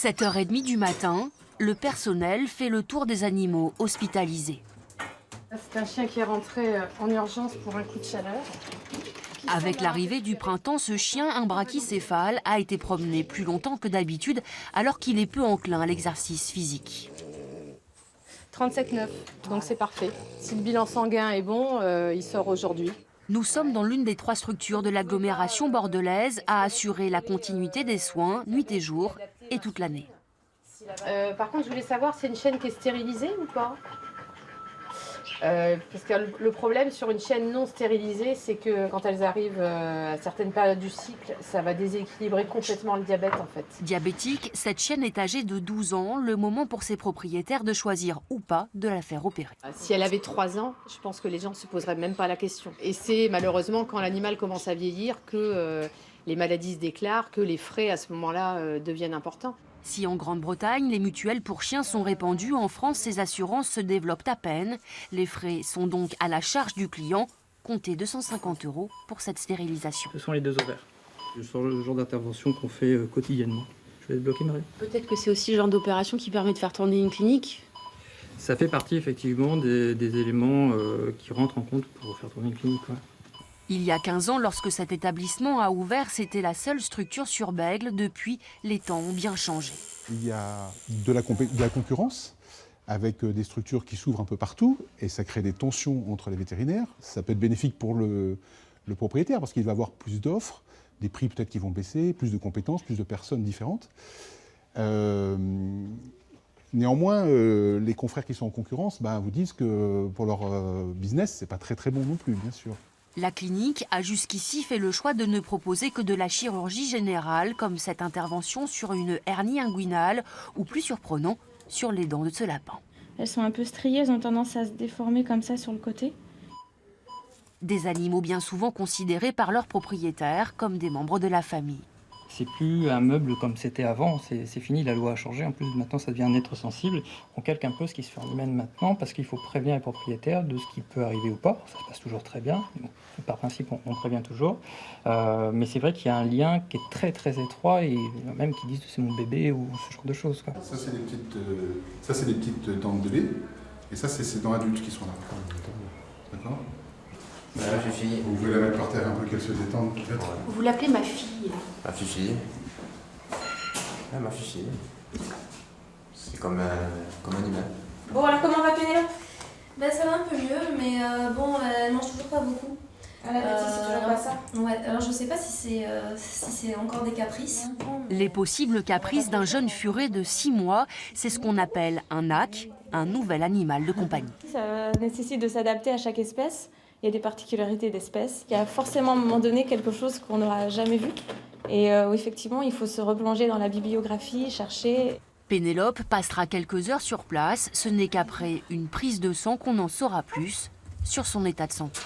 7h30 du matin, le personnel fait le tour des animaux hospitalisés. C'est un chien qui est rentré en urgence pour un coup de chaleur. Avec l'arrivée du printemps, ce chien, un brachycéphale, a été promené plus longtemps que d'habitude alors qu'il est peu enclin à l'exercice physique. 37,9, donc c'est parfait. Si le bilan sanguin est bon, il sort aujourd'hui. Nous sommes dans l'une des 3 structures de l'agglomération bordelaise à assurer la continuité des soins, nuit et jour, et toute l'année. Par contre, je voulais savoir, c'est une chienne qui est stérilisée ou pas ? Parce que le problème sur une chienne non stérilisée, c'est que quand elles arrivent à certaines périodes du cycle, ça va déséquilibrer complètement le diabète en fait. Diabétique, cette chienne est âgée de 12 ans, le moment pour ses propriétaires de choisir ou pas de la faire opérer. Si elle avait 3 ans, je pense que les gens ne se poseraient même pas la question. Et c'est malheureusement quand l'animal commence à vieillir que les maladies se déclarent, que les frais à ce moment-là deviennent importants. Si en Grande-Bretagne, les mutuelles pour chiens sont répandues, en France, ces assurances se développent à peine. Les frais sont donc à la charge du client. Comptez 250 € pour cette stérilisation. Ce sont les 2 ovaires. C'est le genre d'intervention qu'on fait quotidiennement. Je vais te bloquer, Marie. Peut-être que c'est aussi le genre d'opération qui permet de faire tourner une clinique. Ça fait partie effectivement des éléments qui rentrent en compte pour faire tourner une clinique. Ouais. Il y a 15 ans, lorsque cet établissement a ouvert, c'était la seule structure sur Bègles. Depuis, les temps ont bien changé. Il y a de la concurrence avec des structures qui s'ouvrent un peu partout et ça crée des tensions entre les vétérinaires. Ça peut être bénéfique pour le propriétaire parce qu'il va avoir plus d'offres, des prix peut-être qui vont baisser, plus de compétences, plus de personnes différentes. Néanmoins, les confrères qui sont en concurrence vous disent que pour leur business, c'est pas très bon non plus, bien sûr. La clinique a jusqu'ici fait le choix de ne proposer que de la chirurgie générale, comme cette intervention sur une hernie inguinale, ou plus surprenant, sur les dents de ce lapin. Elles sont un peu striées, elles ont tendance à se déformer comme ça sur le côté. Des animaux bien souvent considérés par leurs propriétaires comme des membres de la famille. C'est plus un meuble comme c'était avant, c'est fini, la loi a changé. En plus, maintenant, ça devient un être sensible. On calque un peu ce qui se fait en humaine maintenant parce qu'il faut prévenir les propriétaires de ce qui peut arriver ou pas. Ça se passe toujours très bien. Bon, par principe, on prévient toujours. Mais c'est vrai qu'il y a un lien qui est très étroit et même qui disent que c'est mon bébé ou ce genre de choses. Quoi. Ça, c'est des petites dents de bébé et ça, c'est ces dents adultes qui sont là. D'accord ? Vous voulez la mettre par terre un peu qu'elle se détende peut-être ? Vous l'appelez ma fille. Ma fifi. Ah, ma fifi. C'est comme un humain. Bon, alors comment va Pénélope ? Ben ça va un peu mieux, mais bon, elle mange toujours pas beaucoup. À l'appétit, c'est toujours pas ça ? Ouais, alors je sais pas si c'est encore des caprices. Les possibles caprices d'un jeune furet de 6 mois, c'est ce qu'on appelle un NAC, un nouvel animal de compagnie. Ça nécessite de s'adapter à chaque espèce. Il y a des particularités d'espèces. Il y a forcément à un moment donné quelque chose qu'on n'aura jamais vu. Et où effectivement, il faut se replonger dans la bibliographie, chercher. Pénélope passera quelques heures sur place. Ce n'est qu'après une prise de sang qu'on en saura plus sur son état de santé.